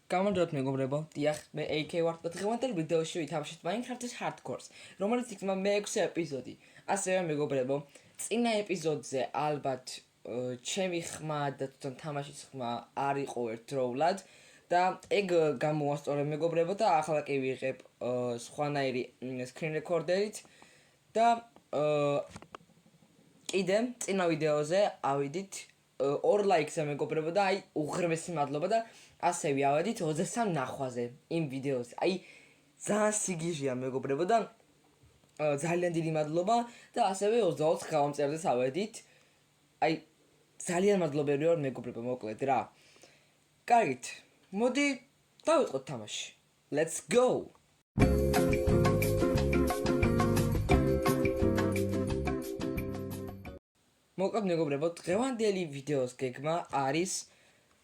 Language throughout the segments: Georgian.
გამარჯობათ მეგობრებო, დიახ, მე AK ვარ და დღევანდელ ვიდეოში ვითამაშეთ Minecraft-ის Hardcore-ს, რომელიც იქნება მე-6 ეპიზოდი. ასევე მეგობრებო, წინა ეპიზოდზე ალბათ ჩემი ხმა და თვითონ თამაშის ხმა არ იყო ერთდროულად და ეგ გამოვასწორე მეგობრებო და ახლა კი ვიღებ სხვანაირი screen recorder-ით და კიდე წინა ვიდეოზე ავიდით 2 ლაიქზე მეგობრებო და აი უღრმესი მადლობა და ასე ვიავედით 23 ნახვაზე იმ ვიდეოზე. აი ძალიან სიგიჟეა მეგობრებო და ძალიან დიდი მადლობა და ასევე 24 გამომწერდეს ავედით. აი ძალიან მადლობერი ვარ მეგობრებო, მოკლედ რა. კარგით, მოდი დავიწყოთ თამაში. Let's go. მოკლედ მეგობრებო, დღევანდელი ვიდეოს გეგმა არის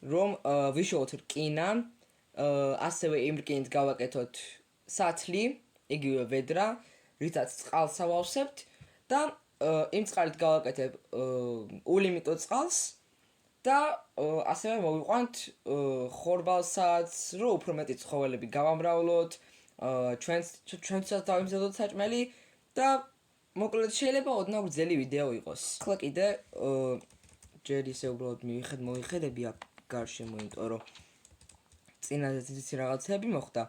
რომ ვიშოვოთ რკინა, ასევე იმ რკინით გავაკეთოთ სათლი, იგივე ვედრა, რითაც წყალს ავავსებთ და იმ წყალით გავაკეთებ ულიმიტო წყალს და ასევე მოვიყვანთ ხორბალსაც, რომ უფრო მეტი ცხოველები გავამრავლოთ, ჩვენცაც დავიმზადოთ საჭმელი და მოკლედ შეიძლება ოდნავ გრძელი ვიდეო იყოს. ახლა კიდე ჯერ ისე უბრალოდ მოვიხედები აქ გარშემო, იმიტომ რომ წინაზე ციცი რაღაცები მოხდა.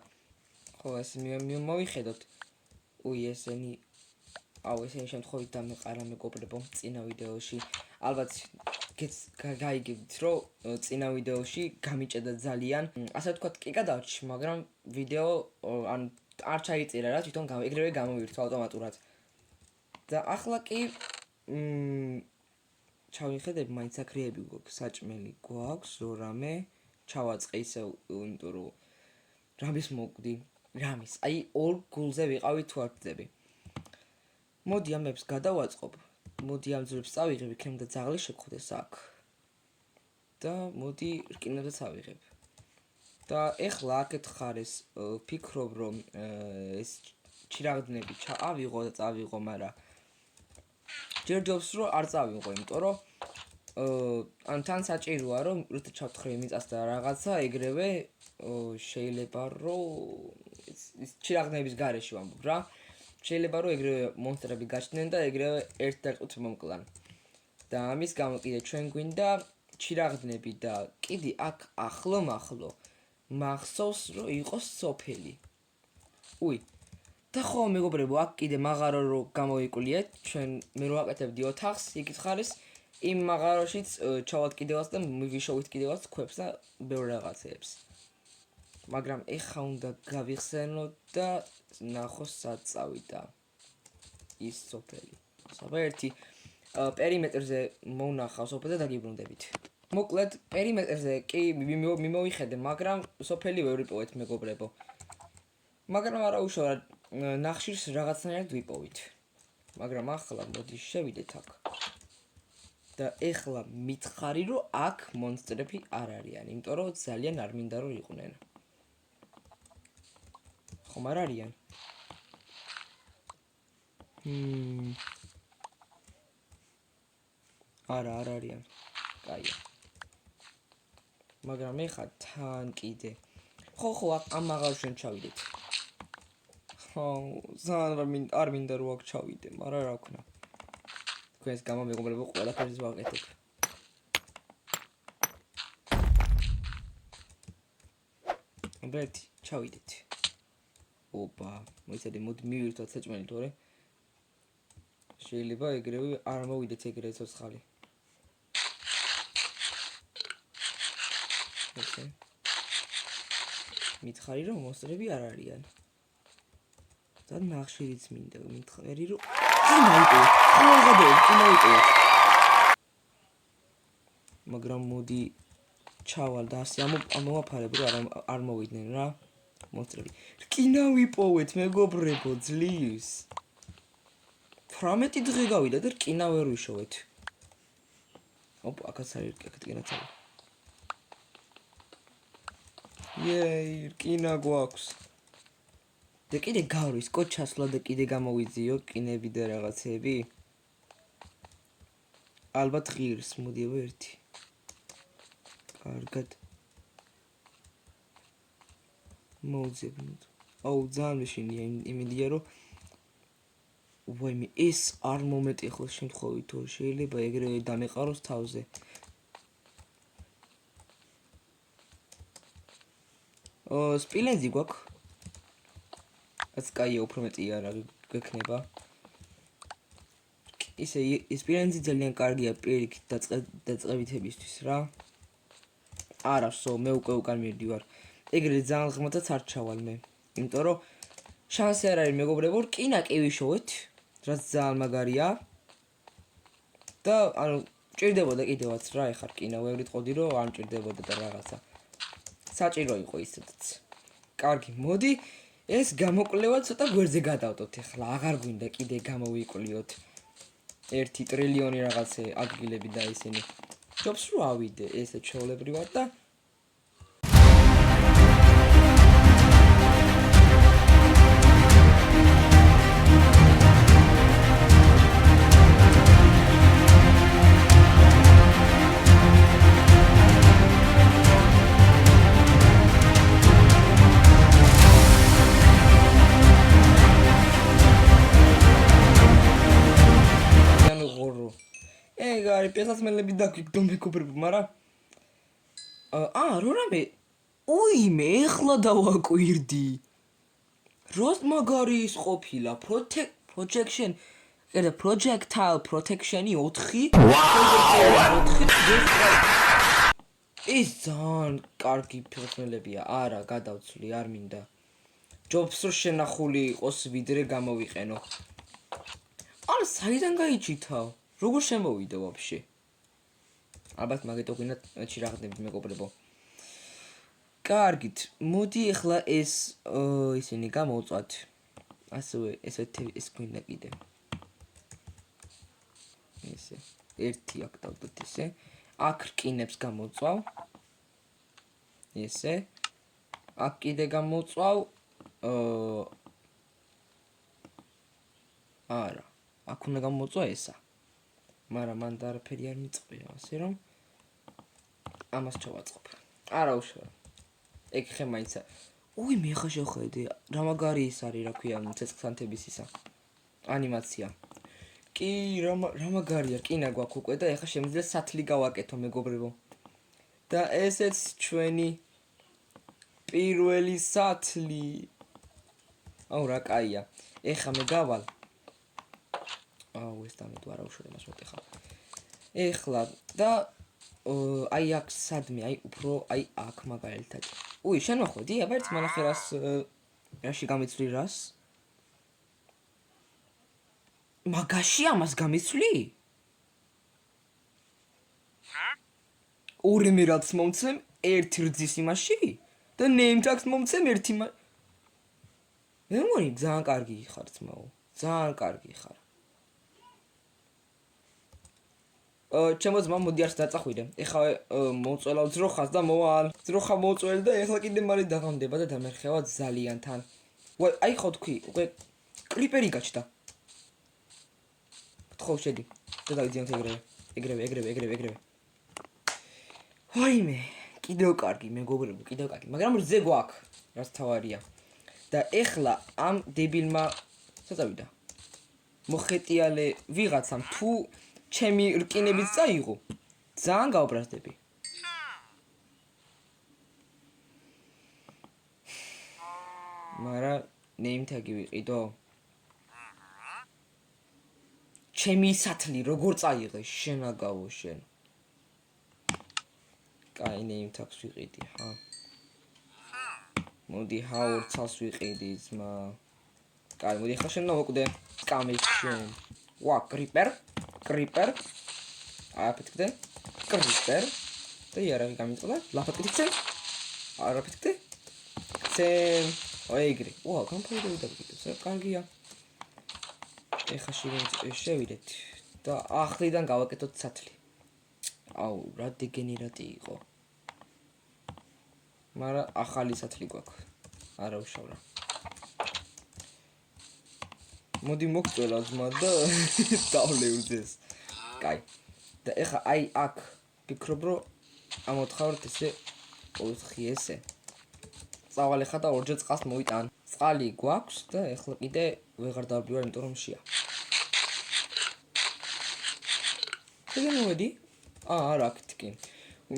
ხო, ეს მოვიხედოთ. ესენი შემთხვევით დამეყარა მეგობრებო წინა ვიდეოში. ალბათ გაიგებთ, რომ წინა ვიდეოში გამიჭედა ძალიან. ასე ვთქვათ, კი გადავჭი, მაგრამ ვიდეო არ ჩაიწერა რა, თვითონ ეგრევე გამოვირთვა ავტომატურად. და ახლა კი ჩავიხედებ, მაინც აკრიები გვაქვს, საჭმელი გვაქვს, რამე ჩავაწყე ისევ, იმიტომ რომ რამის მოვკვდი, რამის. აი 2 გულზე ვიყავი თუ არ ვწდები. მოდი ამებს გადავაწყობ. მოდი ამ ძვლებს წავიღებ, იქნებ და ძაღლი შეგხვდეს აქ. და მოდი რკინებსაც ავიღებ. და ეხლა აქეთ ხარეს ვფიქრობ, რომ ეს ჩირაღდნები ავიღო და წავიღო, მაგრამ ჯერჯობს რომ არ წავიღო, იმიტომ რომ თან საჭიროა რომ როცა ჩავთხრე მიწას და რაღაცა, ეგრევე შეიძლება რომ ის ჩირაღდნების გარეშე ვამბობ რა. შეიძლება რომ ეგრევე მონსტრები გაჩნდნენ და ეგრევე ერთ დარტყით მომკლან. და ამის გამო კიდე ჩვენ გვინდა ჩირაღდნები და კიდე აქ ახლო მახსოვს რომ იყოს სოფელი. და ხო მეგობრებო, აქ კიდე მაღარო რო გამოვიკვლიეთ, ჩვენ მე რო აკეთებდი ოთახს, იქით ხარის იმ მაღაროშიც ჩავალთ კიდევაც და მივიშოვით კიდევაც ქვებს და ბევრ რაღაცეებს. მაგრამ ეხა უნდა გავიხსენოთ და ნახოს სად წავიდა ის სოფელი. საბა პერიმეტრზე მოვნახავ სოფელს და დაგიბრუნდებით. მოკლედ პერიმეტრზე კი მიმოვიხედე, მაგრამ სოფელი ვერ ვიპოვეთ მეგობრებო. მაგრამ არა უშუალოდ ნახშირს რაღაცნაირად ვიპოვით. მაგრამ ახლა მოდი შევიდეთ აქ. და ეხლა მითხარი რომ აქ მონსტრები არ არიან, იმიტომ რომ ძალიან არ მინდა რომ იყვნენ. ხომ არ არიან? არა, არ არიან. კაია. მაგრამ ეხლა თან კიდე. ხო, ამ მაღაროშენ ჩავიდეთ. ძალიან არ მინდა რომ აქ ჩავიდე, მაგრამ რა ვქნა. თქვენს გამო მეგობრებო, ყველაფერს ვაკეთებ. ბერტი, ჩავიდეთ. ოპა, მოდი მივირთოთ საჭმელი თორე. შეიძლება ეგრევე არ მოვიდეთ ეგრევე ცოცხალი. მითხარი რომ მონსტრები არ არიან. და ნახშირიც მინდა, მითხარი რომ მაგრამ მოდი ჩავალ და ასე ამოვაფარებ რომ არ მოვიდნენ რა მონსტრები. რკინა ვიპოვეთ მეგობრებო, ძლივს. 18 დღე გავიდა და რკინა ვერ ვიშოვეთ. ოპა, აქაც არის რკინაც არის. რკინა გვაქვს. და კიდე გავრის კოჩასლა და კიდე გამოვიძიო რკინები და რაღაცები. ალბათ ღირს, მოდიო ერთი. კარგად. მოვძებნოთ. აუ ძალიან მეშინია იმედია რომ ვაიმე ეს არ მომეტეხოს შემთხვევით თუ შეიძლება ეგრევე დამეყაროს თავზე. სპილენძი გვაქვს. რაც კაია უფრო მეტი არა გექნება. ისე სპილენძი ძალიან კარგია პირიქით დაწყებითებისთვის რა. არა, მე უკვე უკან მივდივარ. ეგრე ძალიან ღმერთაც არ ჩავალ მე. იმიტომ რომ შანსი არ არის მეგობრებო, რკინა კი ვიშოვეთ, რაც ძალიან მაგარია. და ანუ ჭირდებოდა კიდევაც რა, ეხა რკინა ვევრით ყოდი რომ არ მჭირდებოდა და რაღაცა. საჭირო იყო ისედაც. კარგი, მოდი ეს გამოკვლევა ცოტა გვერდზე გადავდოთ ეხლა. აღარ გვინდა კიდე გამოვიკვლიოთ 1 ტრილიონი რაღაცე ადგილები და ისინი. ჯობს რომ ავიდე ესე ჩვეულებრივად და ეგარი პესასმელები დაგვიგდო მეგობრებო, მაგრამ რამე უიმე ეხლა დავაკვირდი. როს მაგარი ის ყოფილა projection და projectile protection-ი 4 ის ძალიან კარგი პესასმელებია. არა, გადავცვლი, არ მინდა. ჯობს რომ შენახული იყოს ვიდრე გამოვიყენო. არა, საიდან გაიჭითავ? როგორ შემოვიდა ვაფშე? ალბათ მაგეთო გინდა ჩირაღდებით მეგობრებო. კარგით, მოდი ახლა ეს ისინი გამოვწვათ. ასევე ეს გვინდა კიდე. ესე, ერთი აქ დავდოთ ესე. აქ რკინებს გამოვწვავ. ესე. აქ კიდე გამოვწვავ. არა, აქ უნდა გამოვწვა ესა. მაგრამ მან და არაფერი არ მიწყია, ასე რომ ამას ჩავაწყობ. არა უშუალო. ეგ ხე მაინც. მე ხა შევხედე, რა მაგარი ის არის, რა ქვია, ცეცხლსანთების ისა. ანიმაცია. კი, რა მაგარია, რკინა გვაქვს უკვე და ეხა შემიძლია სათლი გავაკეთო მეგობრებო. და ესეც ჩვენი პირველი სათლი. აუ რა კაია. ეხა მე გავალ ეს დამეთ არა უშუალო მას მოტეხა. ეხლა და აი აქ სადმე, აი უფრო აი აქ მაგალითად. შენ მოხვედი, აბა ერთ მანახე რაში გამიცვლი რას? მაგაში ამას გამიცვლი? ორი მერაც მომცემ ერთი რძის იმაში და name tags მომცემ ერთი მე მგონი ძალიან კარგი ხარ ძმაო. ძალიან კარგი ხარ. ჩემო ძმა მოდი არც დაწახვიდე. ეხლა მოუწველავ ძროხას და მოვალ. ძროხა მოუწველი და ეხლა კიდე მალე დაღამდება და დამერხევა ძალიან თან. აი ხო თქვი, უკვე კლიპერი გაჩნდა. ხო შედი. და დავიძინოთ ეგრევე. ვაიმე, კიდევ კარგი მეგობრებო, კიდევ კარგი. მაგრამ რძე გვაქვს, რაც თავარია. და ეხლა ამ დებილმა საწავიდა. მოხეტიალე ვიღაცამ თუ ჩემი რკინებიც წაიღო. ძალიან გავბრაზდები. მაგრამ name tag-ი ვიყიდო. ჩემი სათლი როგორ წაიღე შენაგავო შენ. კაი name tag-ს ვიყიდი, ხა. მოდი ჰაურცალს ვიყიდი ძმა. კაი, მოდი ხა შენ მოვკვდე. კამის შენ. კრიპერ. აფეთქდე. კრიპერ. და იარაღი გამიწოდა. ლაფეთქდე. არაფეთქდე. ცემ. ეგრე. გამფაიდები დაგიგებს. კარგია. ეხა შევიდეთ და ახლიდან გავაკეთოთ სათლი. აუ, რა დეგენერატი იყო. მაგრამ ახალი სათლი გვაქვს. არა უშავრა. მოდი მოგწველა ძმა და დავლევრდეს. კაი. და ეხა აი აქ ფიქრობ რომ ამოთხართ ესე 4 ესე. წავალ ხა და ორჯერ წყალს მოვიტან. წყალი გვაქვს და ეხლა კიდე ვეღარ დავბივარ, იმიტომ რომ შეა. შეგე მოვედი? არა, აქეთ კი.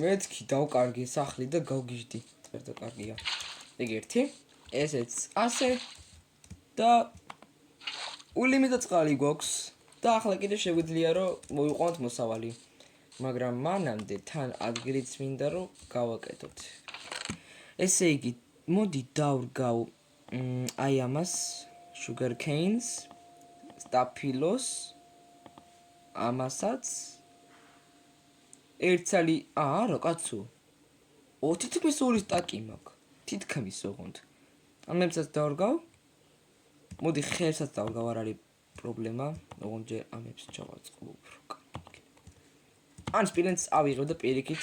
მეთქი დავკარგი სახლი და გავგიჟდი. წერდა კარგია. ეგ ერთი. ესეც ასე და ულიმიტად წყალი გვაქვს და ახლა კიდე შეგვიძლია რომ მოვიყვანოთ მოსავალი. მაგრამ მანამდე თან ადგილიც მინდა რომ გავაკეთოთ. ესე იგი, მოდი დავრგავ აი ამას sugar canes, staphylos, ამასაც ერთცალი, არა კაცო. თითქმის 2 სტაკი მაქვს. თითქმის ოღონდ. ამებსაც დავრგავ. მოდი ხერსაც დავრგავ, არ არის პრობლემა. ოღონდ ჯერ ამებს ჩავაწყობ უფრო. ან სპილენძს ავიღებ და პირიქით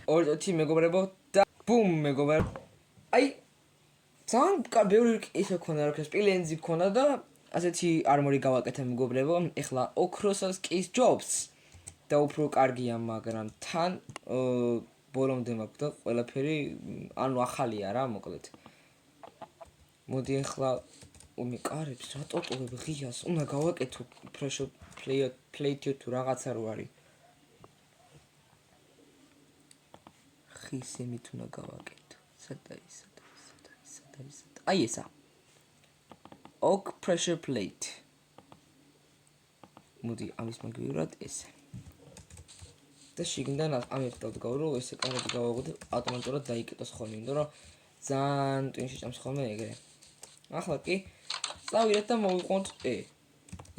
2 მეგობრებო და ბუმ მეგობრებო. აი ძალიან ბევრი ისე ქონდა რომ სპილენძი ქონდა და ასეთი არმორი გავაკეთე მეგობრებო. ეხლა ოქროსაც კი ჯობს და უფრო კარგია, მაგრამ თან ბოლომდე მაქვს და ყველაფერი ანუ ახალია რა, მოკლედ. მოდი ეხლა კარებს რატო ტოვებ ღიას? უნდა გავაკეთო pressure plate თუ რაღაცა რო არის. ხის ემით უნდა გავაკეთო. სადა ის. აი ესა. oak pressure plate. მოდი ამის მაგივრად ესე. და შიგნიდან ამებს დავდგავ რომ ესე კარგი გავაგო და ავტომატურად დაიკეტოს ხოლმე, იმიტომ რომ ძალიან ტვინში ჭამს ხოლმე ეგრე. ახლა კი წავიდეთ და მოვიყვანოთ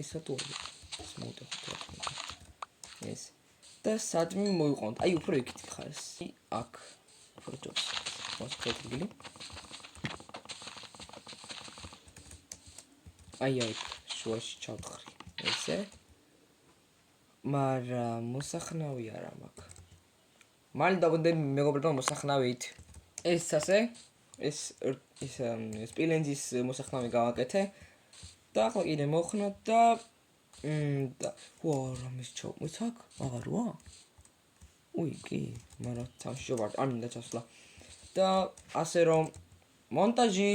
ესა თუ ეს მოვიტეხოთ ეს და სადმე მოვიყვანოთ. აი უფრო იქით ხარს. აქ უფრო ჯობს. მოსკეთილი. აი შუაში ჩავთხრი. ესე მაგრამ მოსახნავი არა მაქვს. მალე დაგვდები მეგობრებო მოსახნავით. ეს ასე ეს სპილენძის მოსახნავი გავაკეთე და ახლა კიდე მოვხნათ და რამის ჩავმოც აქ? აღაროა? კი, მაგრამ თავში ვარ, არ მინდა ჩასვლა. და ასე რომ მონტაჟი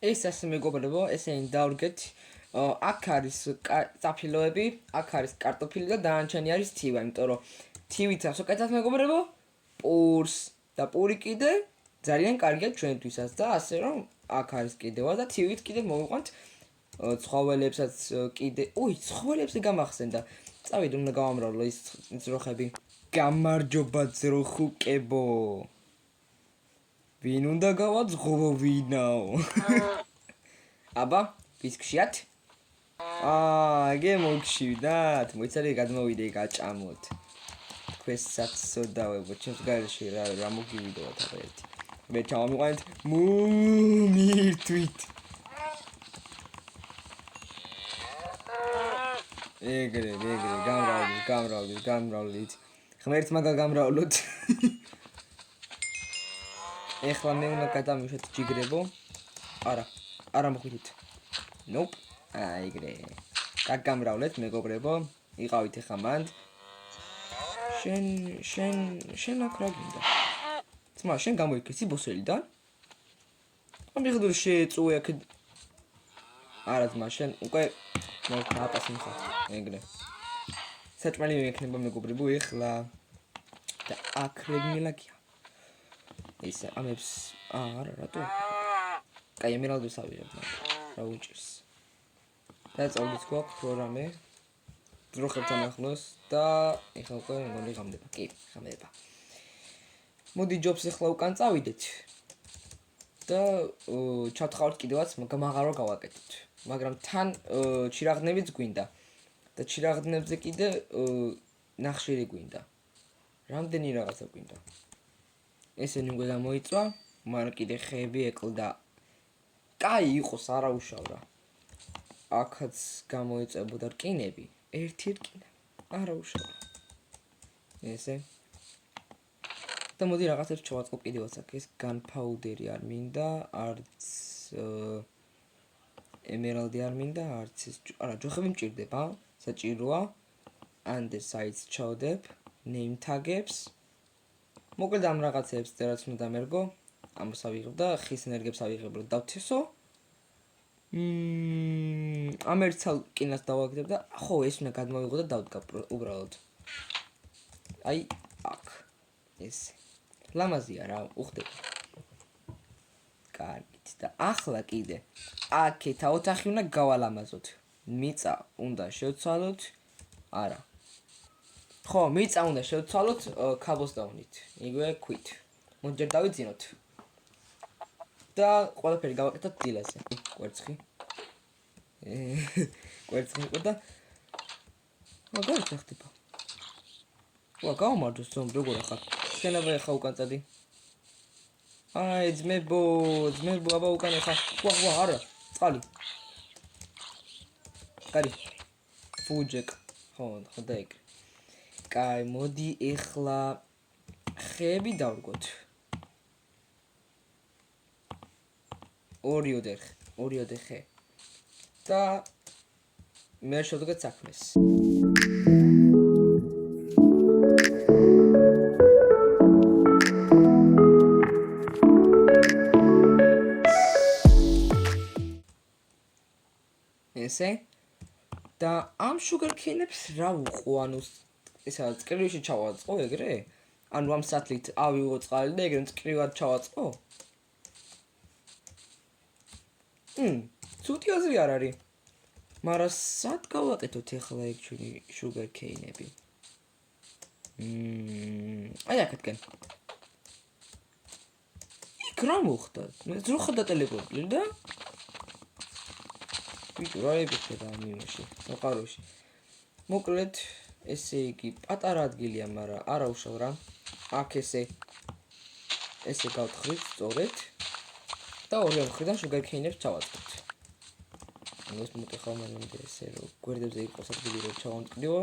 ეს ასე მეგობრებო, ესენი დავრგეთ. აქ არის წაფილოები, აქ არის კარტოფილი და დანარჩენი არის თივა, იმიტომ რომ თივით ასაკეთებ მეგობრებო, პურს და პური კიდე ძალიან კარგია ჩვენთვისაც და ასე რომ აქ არის კიდევა და თივით კიდე მოვიყვანთ ცხოველებსაც კიდე. ცხოველებზე გამახსენდა. წავიდე უნდა გავამრავლო ის ძროხები. გამარჯობა ძროხუკებო. ვინ უნდა გავაძღობო ვინაო? აბა, ვისქშიათ? გემოგშივდათ. მოიცადე გადმოვიდე გაჭამოთ. თქვენსაც სოდავებო, ჩემს გარეშე რა მოგივიდოთ ახლა ერთი. მე ჩავამიყვანეთ მირთვით. ეგრე, გამრავლით. ღმერთ მაგა გამრავლოთ. ეხლა მე უნდა გადამივშოთ ჯიგრებო. არა მოხვითით. ნოპ. ეგრე. გაგამრავლეთ მეგობრებო. იყავით ეხლა მანდ. შენ აქ რა გინდა? ძმა, შენ გამოიქეცი ბოსელიდან? ამიხდურ შეეწუე აქ. არა ძმა, შენ უკვე მოვკაპასი ხარ. ეგრე. საჭმელი მექნება მეგობრებო ეხლა. და აქ რეგმილაკია. ისე ამებს არა რატო? კაი ემერალდებს ავიღებ რა უჭირს. და წავიდეთ გვაქვს პროგრამე. ძროხებთან ახლოს და ეხლა უკვე მეგონი ღამდება. კი, ღამდება. მოდი ჯობს ეხლა უკან წავიდეთ. და ჩავთხოვთ კიდევაც მაღარო გავაკეთოთ. მაგრამ თან ჩირაღნებიც გვინდა. და ჩირაღნებზე კიდე ნახშირი გვინდა. რამდენი რაღაცა გვინდა. ესენი უკვე გამოიწვა, მაგრამ კიდე ხეები ეკლდა. კაი იყოს, არა უშავრა. აქაც გამოიწებოდა რკინები, ერთი რკინა. არა უშავრა. ესე. და მოდი რაღაცებს ჩავაწყობ კიდევაც აქ ეს gunpowder-ი არ მინდა, არც emerald-ი არ მინდა, არც ეს არა, ჯოხები მჭირდება, საჭიროა. Undersides ჩავდებ, name tag-ებს. მოკლედ ამ რაღაცებს რაც უნდა დამერგო, ამას ავიღებ და ხის ენერგიებს ავიღებ რომ დავთესო. ამ ერთსალ კინას დავაგდებ და ხო ეს უნდა გადმოვიღო და დავდგა უბრალოდ. აი აქ ეს ლამაზია რა, უხდება. კარგით და ახლა კიდე აქეთ ოთახი უნდა გავალამაზოთ. მიწა უნდა შევცვალოთ. არა. ხო, მიწა უნდა შევცვალოთ cobblestone-ით. იგივე ქვით. მოდი ჯერ დავიძინოთ. და ყველაფერი გავაკეთოთ დილაზე. კვერცხი. კვერცხი იყო და მაგარი ხდება. ვა, გავმარჯოს ზომ როგორ ახარ? შენობა ახლა უკან წადი. აი, ძმებო, აბა უკან ახლა. ვა, არა, წყალი. კარი. ფუჯეკ. ხო, დაიგე. კაი, მოდი ახლა ხეები დავრგოთ. ორიოდე ხე. და მე შევდგეთ საქმეს. ესე და ამ sugar cane-ებს რა უყო, ანუ ესა წკრივში ჩავაწყო ეგრე? ანუ ამ სათლით ავიღო წყალი და ეგრე წკრივად ჩავაწყო? ცუდი აზრი არ არის. მაგრამ სად გავაკეთოთ ახლა ეგ ჩვენი sugar cane-ები? აი აქეთკენ. იქ რა მოხდა? მე ძროხა დატელეპორტლი და ბიჭო რა ებიხება ამ იმაში, მოყაროში. მოკლედ ესე იგი პატარა ადგილია, მაგრამ არა უშავრა. აქ ესე გავთხრით სწორედ და ორივე მხრიდან sugar cane-ებს ჩავაწყობთ. ეს მოტეხა მანამდე ესე რომ გვერდებზე იყოს ადგილი რომ ჩავამტკბიო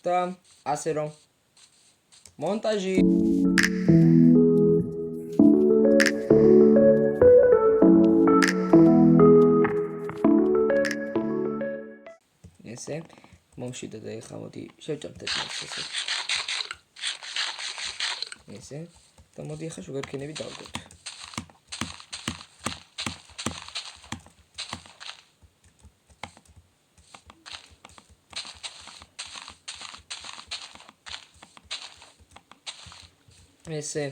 და ასე რომ მონტაჟი ესე მომშვიდე და ეხლა მოდი შევჭამთ ეს ესე. ესე და მოდი ახლა sugar cane-ები დავდგოთ. ესე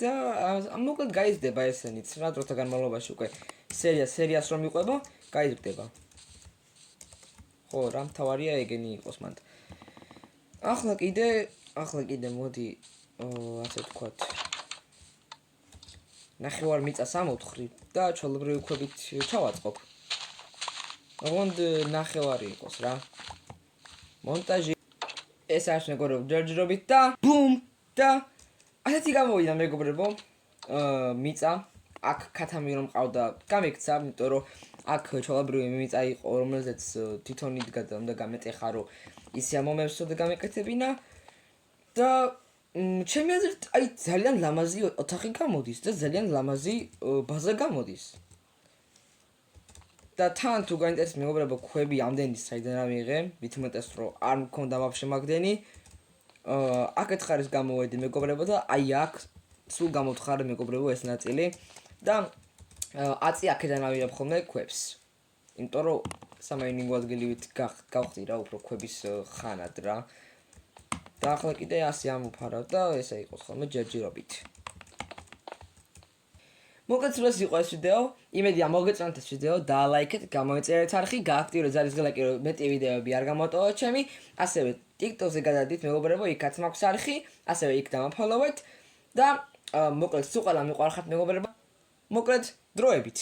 და მოკლედ გაიზრდება ესენიც რა დროთა განმავლობაში უკვე სერიას რომ იყვება, გაიზრდება. ხო, რა მთავარია ეგენი იყოს მანდ. ახლა კიდე მოდი ასე ვთქვათ. ნახევარ მიწას ამოვთხრი და ჩვეულებრივი ქვებით ჩავაწყობ. ოღონდ ნახევარი იყოს რა. მონტაჟი ეს არის მეგობრებო ჯერჯერობით და ბუმ და ასეთი გამოვიდა მეგობრებო. მიწა აქ ქათამი რომ ყავდა გამექცა, იმიტომ რომ აქ ჩვეულებრივი მიწა იყო, რომელზეც თვითონ იდგა და უნდა გამეტეხა რომ ისე მომევსო და გამეკეთებინა და ჩემი აზრით აი ძალიან ლამაზი ოთახი გამოდის და ძალიან ლამაზი ბაზა გამოდის. და თან თუ გაინტერესებს მეგობრებო ქვები ამდენი საიდან ავიღე, მithumetes რომ არ მქონდა ვაფშე მაგდენი. აქეთ ხარის გამოვედი მეგობრებო და აი აქ სულ გამოვთხარ მეგობრებო ეს ნაწილი და აწი აქედან ავიღებ ხოლმე ქვებს. იმიტომ რომ სამაინინგო ადგილივით გავხდი რა უფრო ქვების ხანად რა. და ახლა კიდე ასე ამოფარავ და ესე იყოს ხოლმე ჯერჯერობით. მოკლედ სულ ეს იყო ეს ვიდეო. იმედია მოგეწონათ ეს ვიდეო, დაალაიქეთ, გამოიწერეთ არხი, გააქტიურეთ ზარის ღილაკი, რომ მეტი ვიდეოები არ გამოტოვოთ ჩემი. ასევე TikTok-ზე გადადით მეგობრებო, იქაც მაქვს არხი, ასევე იქ დამაფოლოვეთ და მოკლედ სულ ყველა მიყვარხართ მეგობრებო. მოკლედ დროებით.